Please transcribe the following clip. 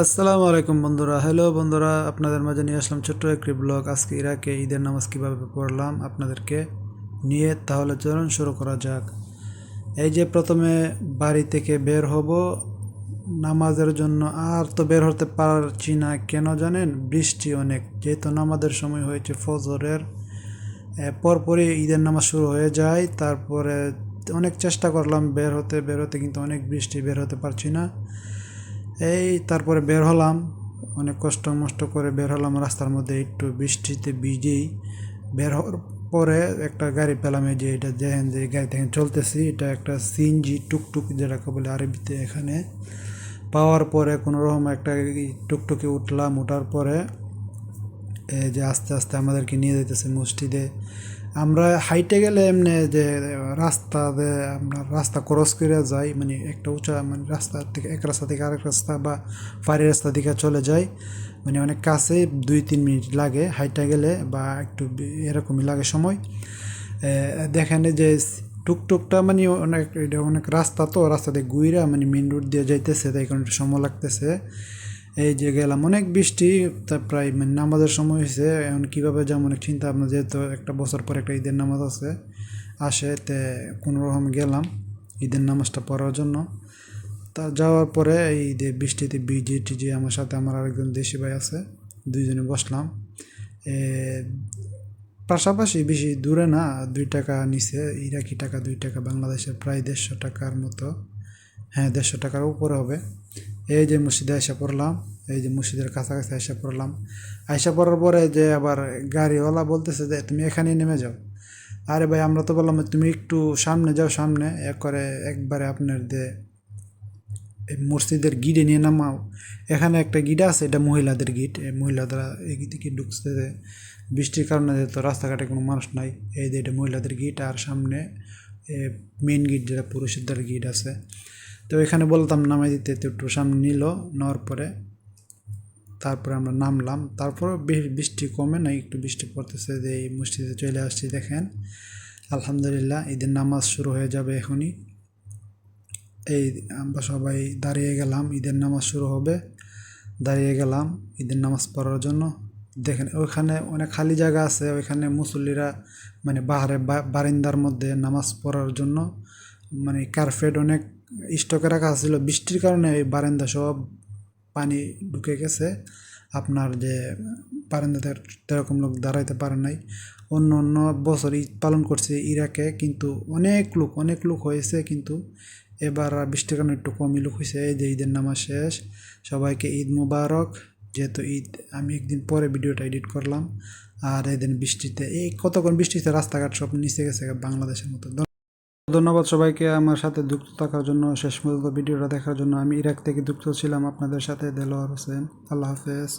আসসালামু আলাইকুম বন্ধুরা। হ্যালো বন্ধুরা, আপনাদের মাঝে নিয়ে আসলাম ছোট্ট একটি ব্লগ। আজকে ইরাকে ঈদের নামাজ কীভাবে পড়লাম আপনাদেরকে নিয়ে, তাহলে চলুন শুরু করা যাক। এই যে প্রথমে বাড়ি থেকে বের হব নামাজের জন্য, আর তো বের হতে পারছি না। কেন জানেন? বৃষ্টি অনেক, যেহেতু নামাজের সময় হয়েছে ফজরের পরপরই ঈদের নামাজ শুরু হয়ে যায়। তারপরে অনেক চেষ্টা করলাম বের হতে কিন্তু অনেক বৃষ্টি, বের হতে পারছি না। তারপরে বের হলাম, অনেক কষ্ট মষ্ট করে বের হলাম। রাস্তার মধ্যে একটু বৃষ্টিতে ভিজেই বের হওয়ার পরে একটা গাড়ি পেলাম। এই যে এটা দেখেন, যে গাড়ি থেকে চলতেছি, এটা একটা সিএনজি টুকটুক যেটাকে বলে আরবিতে। এখানে পাওয়ার পরে কোনো রকম একটা টুকটুকে উঠলাম। ওঠার পরে এই যে আস্তে আস্তে আমাদেরকে নিয়ে যেতেছে মসজিদে। আমরা হাইটে গেলে এমনি যে আমরা রাস্তা ক্রস করে যাই, মানে একটা উঁচা, মানে রাস্তা থেকে এক রাস্তা থেকে আরেক রাস্তা বা পাহাড়ি রাস্তা দিকে চলে যাই, মানে অনেক কাছে 2-3 মিনিট লাগে হাইটে গেলে, বা একটু এরকমই লাগে সময়। দেখেন যে টুকটুকটা মানে অনেক রাস্তা, তো রাস্তা দিয়ে ঘুইরা মানে মেন রোড দিয়ে যাইতেছে, তাই কারণে একটু সময় লাগতেছে। এই যে গেলাম, অনেক বৃষ্টি, তা প্রায় মানে নামাজের সময় হয়েছে। এখন কীভাবে যাবো অনেক চিন্তা ভাবনা, যেহেতু একটা বছর পর একটা ঈদের নামাজ আসে তে কোনো রকম গেলাম ঈদের নামাজটা পড়ার জন্য। তা যাওয়ার পরে এই যে বৃষ্টিতে ভিজে টিজে আমার সাথে আমার আরেকজন দেশি ভাই আছে, দুইজনে বসলাম। এ, পাশাপাশি, বেশি দূরে না, 2 টাকা নিচে, ইরাকি টাকা 2 টাকা, বাংলাদেশের প্রায় 150 টাকার মতো। হ্যাঁ, 150 টাকার উপরে হবে। এই যে মসজিদে এসে পড়লাম, এই যে মসজিদের কাছাকাছি এসে পড়লাম। এসে পড়ার পরে যে আবার গাড়িওয়ালা বলতেছে যে তুমি এখানেই নেমে যাও। আরে ভাই, আমরা তো বললাম তুমি একটু সামনে যাও, সামনে করে একবারে আপনার এই মসজিদের গিটে নিয়ে নামাও। এখানে একটা গিট আছে, এটা মহিলাদের গিট, মহিলারা এদিকে ঢুকছে। বৃষ্টির কারণে যেহেতু রাস্তাঘাটে কোনো মানুষ নাই, এই যে এটা মহিলাদের গিট, আর সামনে মেন গিট যেটা পুরুষদের গিট আছে। তো এখানে বলতাম নামাই দিতে, তো একটু সামনে নিল, নেওয়ার পরে তারপরে আমরা নামলাম। তারপর বৃষ্টি কমে না, একটু বৃষ্টি পড়তেছে। যে এই মসজিদে চলে আসছি, দেখেন আলহামদুলিল্লাহ ঈদের নামাজ শুরু হয়ে যাবে এখনই। এই আমরা সবাই দাঁড়িয়ে গেলাম, ঈদের নামাজ শুরু হবে। দাঁড়িয়ে গেলাম ঈদের নামাজ পড়ার জন্য। দেখেন ওইখানে অনেক খালি জায়গা আছে, ওইখানে মুসল্লিরা মানে বাহারে বারিন্দার মধ্যে নামাজ পড়ার জন্য মানে কার্পেট অনেক স্টকে রাখা ছিল। বৃষ্টির কারণে এই বারান্দা সব পানি ঢুকে গেছে। আপনার যে বারান্দাতে তেরকম লোক দাঁড়াইতে পারে নাই। অন্য অন্য বছর ঈদ পালন করছে ইরাকে, কিন্তু অনেক লোক হয়েছে, কিন্তু এবার বৃষ্টির কারণে একটু কমই লোক হয়েছে। এই যে ঈদের নামাজ শেষ, সবাইকে ঈদ মুবারক। যেহেতু ঈদ, আমি একদিন পরে ভিডিওটা এডিট করলাম। আর এদিন বৃষ্টিতে, এই কতক্ষণ বৃষ্টিতে রাস্তাঘাট সব নিচে গেছে বাংলাদেশের মতো। ধন্যবাদ সবাইকে আমার সাথে যুক্ত থাকার জন্য, শেষ পর্যন্ত ভিডিওটা দেখার জন্য। আমি ইরাক থেকে যুক্ত ছিলাম আপনাদের সাথে, দেলোয়ার হোসেন। আল্লাহ হাফেজ।